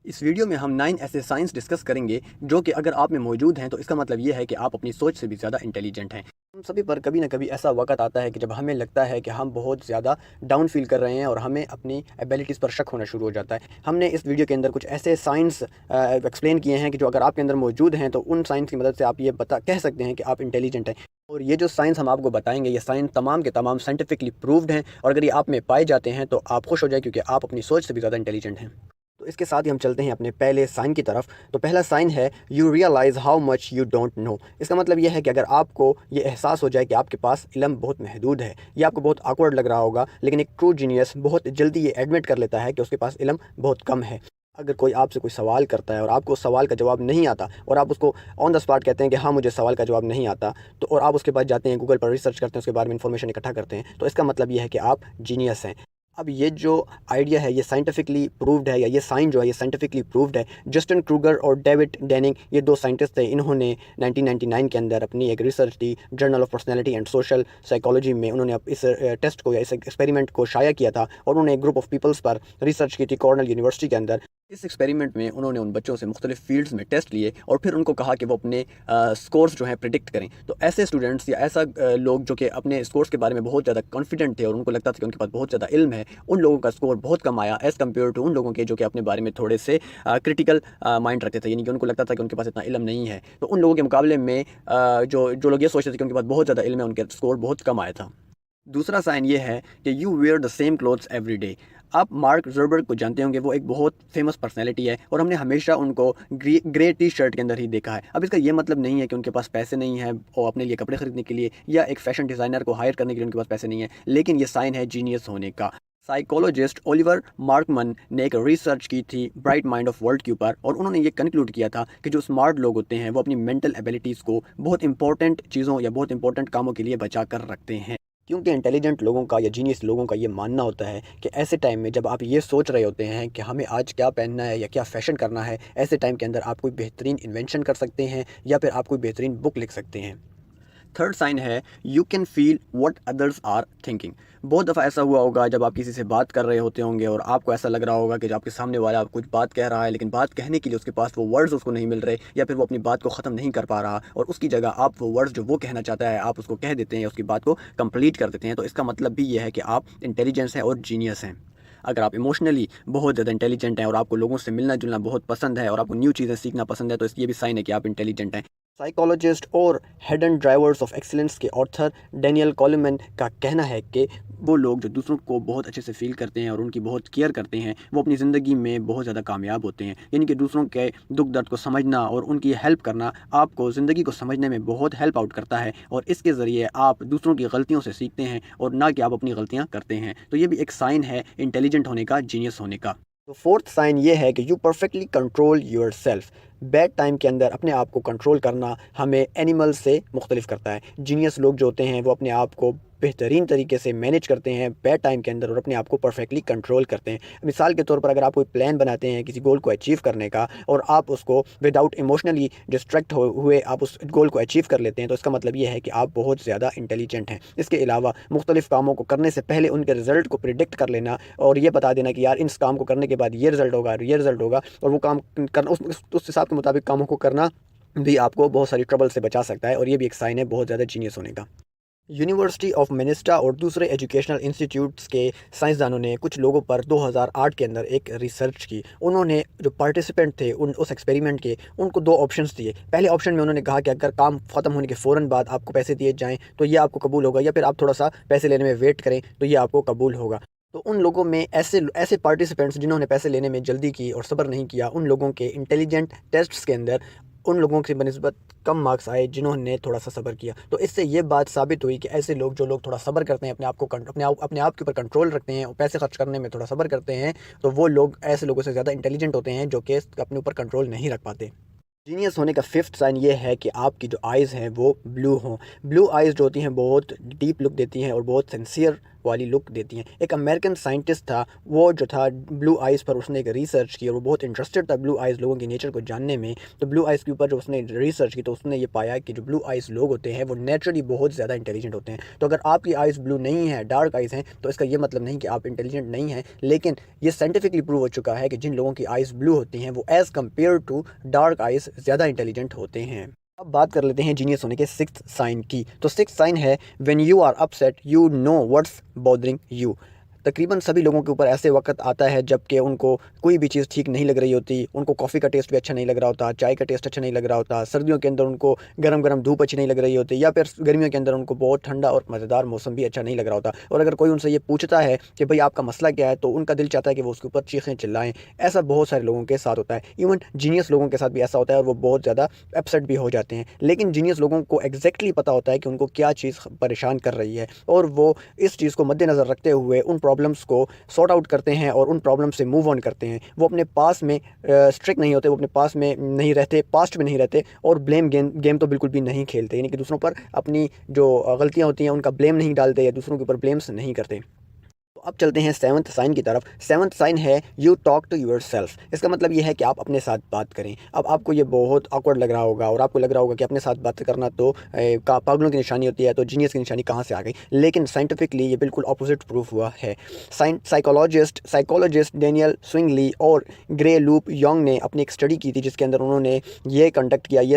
اس video میں ہم 9 ایسے سائنس ڈسکس کریں گے جو کہ اگر آپ میں موجود ہیں تو اس کا مطلب یہ ہے کہ آپ اپنی سوچ سے بھی زیادہ انٹیلیجنٹ ہیں۔ ہم سبھی پر کبھی نہ کبھی ایسا وقت آتا ہے کہ جب ہمیں لگتا ہے کہ ہم بہت زیادہ ڈاؤن فیل کر رہے ہیں اور ہمیں اپنی ایبیلٹیز پر شک ہونا شروع ہو جاتا ہے۔ ہم نے اس ویڈیو کے اندر کچھ ایسے سائنس ایکسپلین کیے ہیں کہ جو اگر آپ کے اندر موجود ہیں تو ان سائنس کی مدد سے آپ یہ کہہ سکتے ہیں کہ آپ انٹیلیجنٹ ہیں۔ اور یہ جو سائنس ہم آپ کو بتائیں گے یہ سائنس تمام کے تمام سائنٹیفکلی پروفڈ ہیں، اور اگر یہ آپ میں پائے جاتے ہیں تو آپ خوش ہو جائیں کیونکہ آپ اپنی سوچ سے بھی زیادہ انٹیلیجنٹ ہیں۔ تو اس کے ساتھ ہی ہم چلتے ہیں اپنے پہلے سائن کی طرف۔ تو پہلا سائن ہے you realise how much you don't know. اس کا مطلب یہ ہے کہ اگر آپ کو یہ احساس ہو جائے کہ آپ کے پاس علم بہت محدود ہے، یہ آپ کو بہت آکورڈ لگ رہا ہوگا، لیکن ایک ٹرو جینیس بہت جلدی یہ ایڈمٹ کر لیتا ہے کہ اس کے پاس علم بہت کم ہے۔ اگر کوئی آپ سے کوئی سوال کرتا ہے اور آپ کو اس سوال کا جواب نہیں آتا اور آپ اس کو آن دا اسپاٹ کہتے ہیں کہ ہاں مجھے سوال کا جواب نہیں آتا، تو اور آپ اس کے پاس جاتے ہیں گوگل پر ریسرچ کرتے ہیں، اس کے بارے میں انفارمیشن اکٹھا کرتے ہیں، تو اس کا مطلب یہ ہے کہ آپ جینیس ہیں۔ اب یہ جو آئیڈیا ہے یہ سائنٹیفکلی پروفڈ ہے، یا یہ سائن جو ہے یہ سائنٹیفکلی پروفڈ ہے۔ جسٹن کروگر اور ڈیوڈ ڈیننگ یہ دو سائنٹسٹ تھے، انہوں نے 1999 کے اندر اپنی ایک research the Journal of Personality and Social Psychology میں۔ انہوں نے اس ٹیسٹ کو یا اس ایکسپیریمنٹ کو شائع کیا تھا، اور انہوں نے ایک گروپ آف پیپلز پر ریسرچ کی تھی کارنل یونیورسٹی کے اندر۔ اس ایکسپیریمنٹ میں انہوں نے ان بچوں سے مختلف فیلڈز میں ٹیسٹ لیے اور پھر ان کو کہا کہ وہ اپنے سکورز جو ہیں پریڈکٹ کریں۔ تو ایسے اسٹوڈنٹس یا ایسا لوگ جو کہ اپنے سکورز کے بارے میں بہت زیادہ کانفیڈنٹ تھے اور ان کو لگتا تھا کہ ان کے پاس بہت زیادہ علم ہے، ان لوگوں کا سکور بہت کم آیا ایز کمپیئر ٹو ان لوگوں کے جو کہ اپنے بارے میں تھوڑے سے کرٹیکل مائنڈ رکھتے تھے، یعنی کہ ان کو لگتا تھا کہ ان کے پاس اتنا علم نہیں ہے۔ تو ان لوگوں کے مقابلے میں جو لوگ یہ سوچتے تھے کہ ان کے پاس بہت زیادہ علم ہے، ان کے سکور بہت کم آیا تھا۔ دوسرا سائن یہ ہے کہ you where the same clothes every day. آپ مارک زکربرگ کو جانتے ہوں گے، وہ ایک بہت فیمس پرسنالٹی ہے اور ہم نے ہمیشہ ان کو گرے ٹی شرٹ کے اندر ہی دیکھا ہے۔ اب اس کا یہ مطلب نہیں ہے کہ ان کے پاس پیسے نہیں ہیں اور اپنے لیے کپڑے خریدنے کے لیے یا ایک فیشن ڈیزائنر کو ہائر کرنے کے لیے ان کے پاس پیسے نہیں ہیں، لیکن یہ سائن ہے جینیس ہونے کا۔ سائیکولوجسٹ اولیور مارکمن نے ایک ریسرچ کی تھی برائٹ مائنڈ آف ورلڈ کے اوپر، اور انہوں نے یہ کنکلوڈ کیا تھا کہ جو اسمارٹ لوگ ہوتے ہیں وہ اپنی مینٹل ایبیلٹیز کو بہت امپورٹنٹ چیزوں یا بہت امپورٹنٹ کاموں کے لیے بچا کر رکھتے ہیں، کیونکہ انٹیلیجنٹ لوگوں کا یا جینیس لوگوں کا یہ ماننا ہوتا ہے کہ ایسے ٹائم میں جب آپ یہ سوچ رہے ہوتے ہیں کہ ہمیں آج کیا پہننا ہے یا کیا فیشن کرنا ہے، ایسے ٹائم کے اندر آپ کوئی بہترین انوینشن کر سکتے ہیں یا پھر آپ کوئی بہترین بک لکھ سکتے ہیں۔ تھرڈ سائن ہے you can feel what others are thinking. بہت دفعہ ایسا ہوا ہوگا جب آپ کسی سے بات کر رہے ہوتے ہوں گے اور آپ کو ایسا لگ رہا ہوگا کہ جو آپ کے سامنے والا آپ کچھ بات کہہ رہا ہے، لیکن بات کہنے کے لیے اس کے پاس وہ ورڈز اس کو نہیں مل رہے، یا پھر وہ اپنی بات کو ختم نہیں کر پا رہا، اور اس کی جگہ آپ وہ ورڈز جو وہ کہنا چاہتا ہے آپ اس کو کہہ دیتے ہیں، اس کی بات کو کمپلیٹ کر دیتے ہیں۔ تو اس کا مطلب بھی یہ ہے کہ آپ انٹیلیجنس ہیں اور جینیس ہیں۔ اگر آپ ایموشنلی بہت زیادہ انٹیلیجنٹ ہیں اور آپ کو لوگوں سے ملنا جلنا بہت پسند ہے اور آپ کو نیو چیزیں سیکھنا پسند ہے، تو اس یہ بھی سائن ہے کہ آپ انٹیلیجنٹ ہیں۔ سائیکالوجسٹ اور ہڈن ڈرائیورز آف ایکسلنس کے آتھر ڈینیل کولمن کا کہنا ہے کہ وہ لوگ جو دوسروں کو بہت اچھے سے فیل کرتے ہیں اور ان کی بہت کیئر کرتے ہیں وہ اپنی زندگی میں بہت زیادہ کامیاب ہوتے ہیں، یعنی کہ دوسروں کے دکھ درد کو سمجھنا اور ان کی ہیلپ کرنا آپ کو زندگی کو سمجھنے میں بہت ہیلپ آؤٹ کرتا ہے، اور اس کے ذریعے آپ دوسروں کی غلطیوں سے سیکھتے ہیں اور نہ کہ آپ اپنی غلطیاں کرتے ہیں۔ تو یہ بھی ایک سائن ہے انٹیلیجنٹ ہونے کا، جینیس ہونے کا۔ تو فورتھ سائن یہ ہے کہ you perfectly control yourself. Bedtime کے اندر اپنے آپ کو کنٹرول کرنا ہمیں اینیمل سے مختلف کرتا ہے۔ جینیس لوگ جو ہوتے ہیں وہ اپنے آپ کو بہترین طریقے سے مینیج کرتے ہیں بیڈ ٹائم کے اندر اور اپنے آپ کو پرفیکٹلی کنٹرول کرتے ہیں۔ مثال کے طور پر اگر آپ کوئی پلان بناتے ہیں کسی گول کو اچیو کرنے کا اور آپ اس کو وداؤٹ ایموشنلی ڈسٹریکٹ ہوئے آپ اس گول کو اچیو کر لیتے ہیں، تو اس کا مطلب یہ ہے کہ آپ بہت زیادہ انٹیلیجنٹ ہیں۔ اس کے علاوہ مختلف کاموں کو کرنے سے پہلے ان کے رزلٹ کو پریڈکٹ کر لینا اور یہ بتا دینا کہ یار اس کام کو کرنے کے بعد یہ رزلٹ ہوگا، یہ رزلٹ ہوگا، اور وہ کام کرنا اس حساب کے مطابق کاموں کو کرنا بھی آپ کو بہت ساری ٹربل سے بچا سکتا ہے، اور یہ بھی ایک سائن ہے بہت زیادہ جینیس ہونے کا۔ یونیورسٹی آف منسٹا اور دوسرے ایجوکیشنل انسٹیٹیوٹس کے سائنسدانوں نے کچھ لوگوں پر 2008 کے اندر ایک ریسرچ کی۔ انہوں نے جو پارٹیسپینٹ تھے اس ایکسپیریمنٹ کے، ان کو 2 آپشنز دیے۔ پہلے آپشن میں انہوں نے کہا کہ اگر کام ختم ہونے کے فوراً بعد آپ کو پیسے دیے جائیں تو یہ آپ کو قبول ہوگا، یا پھر آپ تھوڑا سا پیسے لینے میں ویٹ کریں تو یہ آپ کو قبول ہوگا۔ تو ان لوگوں میں ایسے پارٹیسپینٹس جنہوں نے پیسے لینے میں جلدی کی اور صبر نہیں کیا، ان لوگوں کے انٹیلیجنٹ ٹیسٹس کے اندر ان لوگوں کی بنسبت کم مارکس آئے جنہوں نے تھوڑا سا صبر کیا۔ تو اس سے یہ بات ثابت ہوئی کہ ایسے لوگ جو لوگ تھوڑا صبر کرتے ہیں، اپنے آپ کے اوپر کنٹرول رکھتے ہیں اور پیسے خرچ کرنے میں تھوڑا صبر کرتے ہیں، تو وہ لوگ ایسے لوگوں سے زیادہ انٹیلیجنٹ ہوتے ہیں جو کہ اپنے اوپر کنٹرول نہیں رکھ پاتے۔ جینیس ہونے کا 5th سائن یہ ہے کہ آپ کی جو آئیز ہیں وہ بلو ہوں۔ بلو آئیز جو ہوتی ہیں بہت ڈیپ لک دیتی ہیں اور بہت سنسیئر والی لک دیتی ہیں. ایک امریکن سائنٹسٹ تھا, وہ جو تھا بلو آئیز پر اس نے ایک ریسرچ کی اور وہ بہت انٹرسٹڈ تھا بلو آئیز لوگوں کی نیچر کو جاننے میں. تو بلو آئیز کے اوپر جو اس نے ریسرچ کی تو اس نے یہ پایا کہ جو بلو آئیز لوگ ہوتے ہیں وہ نیچرلی بہت زیادہ انٹیلیجنٹ ہوتے ہیں. تو اگر آپ کی آئیز بلو نہیں ہے, ڈارک آئیز ہیں, تو اس کا یہ مطلب نہیں کہ آپ انٹیلیجنٹ نہیں ہیں, لیکن یہ سائنٹیفکلی پروو ہو چکا ہے کہ جن لوگوں کی آئیز بلو ہوتی ہیں وہ as compared to dark eyes زیادہ انٹیلیجنٹ ہوتے ہیں. اب بات کر لیتے ہیں جینیس ہونے کے سکس سائن کی. تو سکس سائن ہے when you are upset you know what's bothering you. تقریباً سبھی لوگوں کے اوپر ایسے وقت آتا ہے جب کہ ان کو کوئی بھی چیز ٹھیک نہیں لگ رہی ہوتی. ان کو کافی کا ٹیسٹ بھی اچھا نہیں لگ رہا ہوتا, چائے کا ٹیسٹ اچھا نہیں لگ رہا ہوتا, سردیوں کے اندر ان کو گرم گرم دھوپ اچھی نہیں لگ رہی ہوتی, یا پھر گرمیوں کے اندر ان کو بہت ٹھنڈا اور مزیدار موسم بھی اچھا نہیں لگ رہا ہوتا. اور اگر کوئی ان سے یہ پوچھتا ہے کہ بھئی آپ کا مسئلہ کیا ہے, تو ان کا دل چاہتا ہے کہ وہ اس کے اوپر چیخیں چلائیں. ایسا بہت سارے لوگوں کے ساتھ ہوتا ہے. ایون جینیس لوگوں کے ساتھ بھی ایسا ہوتا ہے اور وہ بہت زیادہ اپسیٹ بھی ہو جاتے ہیں. لیکن جینیس لوگوں کو ایگزیکٹلی پتہ ہوتا ہے کہ ان کو کیا چیز پریشان کر رہی ہے, اور وہ اس چیز کو مد نظر رکھتے ہوئے ان پرابلمس کو سارٹ آؤٹ کرتے ہیں اور ان پرابلم سے موو آن کرتے ہیں. وہ اپنے پاس میں اسٹرک نہیں ہوتے, وہ اپنے پاس میں نہیں رہتے, پاسٹ میں نہیں رہتے, اور بلیم گیم تو بالکل بھی نہیں کھیلتے. یعنی کہ دوسروں پر اپنی جو غلطیاں ہوتی ہیں ان کا بلیم نہیں ڈالتے یا دوسروں کے اوپر بلیمس نہیں کرتے. تو اب چلتے ہیں سیونتھ سائن کی طرف. سیونتھ سائن ہے you talk to yourself. اس کا مطلب یہ ہے کہ آپ اپنے ساتھ بات کریں. اب آپ کو یہ بہت آکورڈ لگ رہا ہوگا اور آپ کو لگ رہا ہوگا کہ اپنے ساتھ بات کرنا تو پاگلوں کی نشانی ہوتی ہے, تو جینیس کی نشانی کہاں سے آ گئی. لیکن سائنٹیفکلی یہ بالکل اپوزٹ پروف ہوا ہے. سائیکولوجسٹ ڈینیل سوئنگلی اور گرے لوپ یونگ نے اپنی ایک اسٹڈی کی تھی جس کے اندر انہوں نے یہ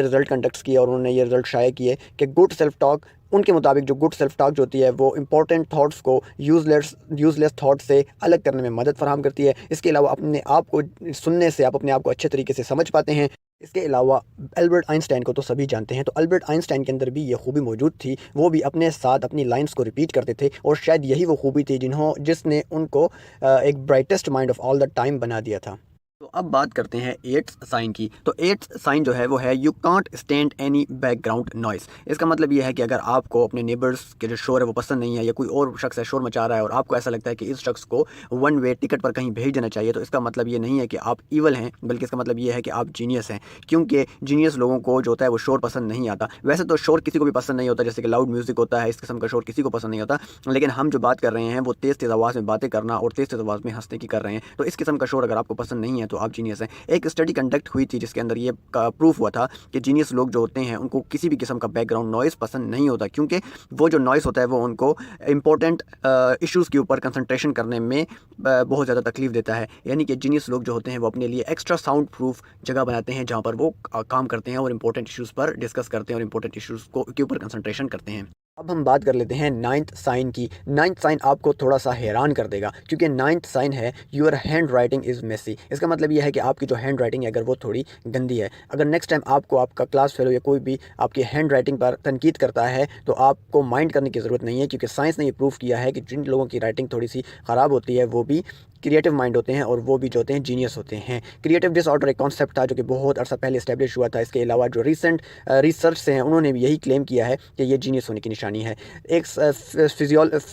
رزلٹ کنڈکٹ کیا, اور انہوں نے یہ رزلٹ شائع کیے کہ گڈ سیلف ٹاک, ان کے مطابق جو گڈ سیلف ٹاک جو ہوتی ہے وہ امپورٹنٹ تھاٹس کو یوزلیس تھاٹ سے الگ کرنے میں مدد فراہم کرتی ہے. اس کے علاوہ اپنے آپ کو سننے سے آپ اپنے آپ کو اچھے طریقے سے سمجھ پاتے ہیں. اس کے علاوہ البرٹ آئنسٹائن کو تو سبھی جانتے ہیں, تو البرٹ آئنسٹائن کے اندر بھی یہ خوبی موجود تھی. وہ بھی اپنے ساتھ اپنی لائنز کو ریپیٹ کرتے تھے, اور شاید یہی وہ خوبی تھی جس نے ان کو ایک brightest mind of all the time بنا دیا تھا. تو اب بات کرتے ہیں ایٹھ سائن کی. تو ایٹھ سائن جو ہے وہ ہے you can't stand any background noise. اس کا مطلب یہ ہے کہ اگر آپ کو اپنے نیبرز کے جو شور ہے وہ پسند نہیں ہے, یا کوئی اور شخص ہے شور مچا رہا ہے اور آپ کو ایسا لگتا ہے کہ اس شخص کو ون وے ٹکٹ پر کہیں بھیج دینا چاہیے, تو اس کا مطلب یہ نہیں ہے کہ آپ ایول ہیں, بلکہ اس کا مطلب یہ ہے کہ آپ جینیس ہیں. کیونکہ جینیس لوگوں کو جو ہوتا ہے وہ شور پسند نہیں آتا. ویسے تو شور کسی کو بھی پسند نہیں ہوتا, جیسے کہ لاؤڈ میوزک ہوتا ہے, اس قسم کا شور کسی کو پسند نہیں ہوتا. لیکن ہم جو بات کر رہے ہیں وہ تیز تیز آواز میں باتیں کرنا اور تیز تیز آواز میں ہنسنے کی کر رہے ہیں. تو اس قسم کا شور اگر آپ کو پسند نہیں ہے تو آپ جینیس ہیں. ایک اسٹڈی کنڈکٹ ہوئی تھی جس کے اندر یہ پروف ہوا تھا کہ جینیس لوگ جو ہوتے ہیں ان کو کسی بھی قسم کا بیک گراؤنڈ نوائز پسند نہیں ہوتا, کیونکہ وہ جو نوائز ہوتا ہے وہ ان کو امپورٹنٹ ایشوز کے اوپر کنسنٹریشن کرنے میں بہت زیادہ تکلیف دیتا ہے. یعنی کہ جینیس لوگ جو ہوتے ہیں وہ اپنے لیے ایکسٹرا ساؤنڈ پروف جگہ بناتے ہیں جہاں پر وہ کام کرتے ہیں اور امپورٹنٹ ایشوز پر ڈسکس کرتے ہیں اور امپورٹنٹ ایشوز کے اوپر کنسنٹریشن کرتے ہیں. اب ہم بات کر لیتے ہیں نائنتھ سائن کی. نائنتھ سائن آپ کو تھوڑا سا حیران کر دے گا, کیونکہ نائنتھ سائن ہے your handwriting is messy. اس کا مطلب یہ ہے کہ آپ کی جو ہینڈ رائٹنگ ہے اگر وہ تھوڑی گندی ہے, اگر نیکسٹ ٹائم آپ کو آپ کا کلاس فیلو یا کوئی بھی آپ کی ہینڈ رائٹنگ پر تنقید کرتا ہے تو آپ کو مائنڈ کرنے کی ضرورت نہیں ہے, کیونکہ سائنس نے یہ پروف کیا ہے کہ جن لوگوں کی رائٹنگ تھوڑی سی خراب ہوتی ہے وہ بھی کریٹو مائنڈ ہوتے ہیں, اور وہ بھی جو ہوتے ہیں جینیس ہوتے ہیں. کریٹو ڈس آرڈر ایک کانسیپٹ تھا جو کہ بہت عرصہ پہلے اسٹیبلش ہوا تھا. اس کے علاوہ جو ریسنٹ ریسرچ سے ہیں انہوں نے بھی یہی کلیم کیا ہے کہ یہ جینیس ہونے کی نشانی ہے. ایک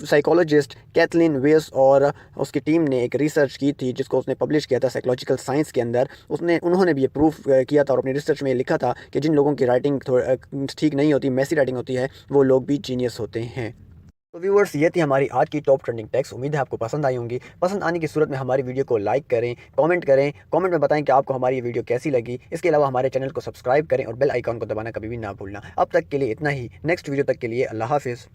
سائیکولوجسٹ کیتھلین ویس اور اس کی ٹیم نے ایک ریسرچ کی تھی جس کو اس نے پبلش کیا تھا سائیکولوجیکل سائنس کے اندر. انہوں نے بھی یہ پروف کیا تھا اور اپنی ریسرچ میں یہ لکھا تھا کہ جن لوگوں کی رائٹنگ ٹھیک نہیں ہوتی, میسی رائٹنگ ہوتی ہے, وہ لوگ بھی جینیس ہوتے ہیں. تو ویورز یہ تھی ہماری آج کی ٹاپ ٹرینڈنگ ٹیکس. امید ہے آپ کو پسند آئی ہوں گی. پسند آنے کی صورت میں ہماری ویڈیو کو لائک کریں, کامنٹ کریں, کامنٹ میں بتائیں کہ آپ کو ہماری یہ ویڈیو کیسی لگی. اس کے علاوہ ہمارے چینل کو سبسکرائب کریں اور بیل آئیکن کو دبانا کبھی بھی نہ بھولنا. اب تک کے لیے اتنا ہی. نیکسٹ ویڈیو تک کے لیے اللہ حافظ.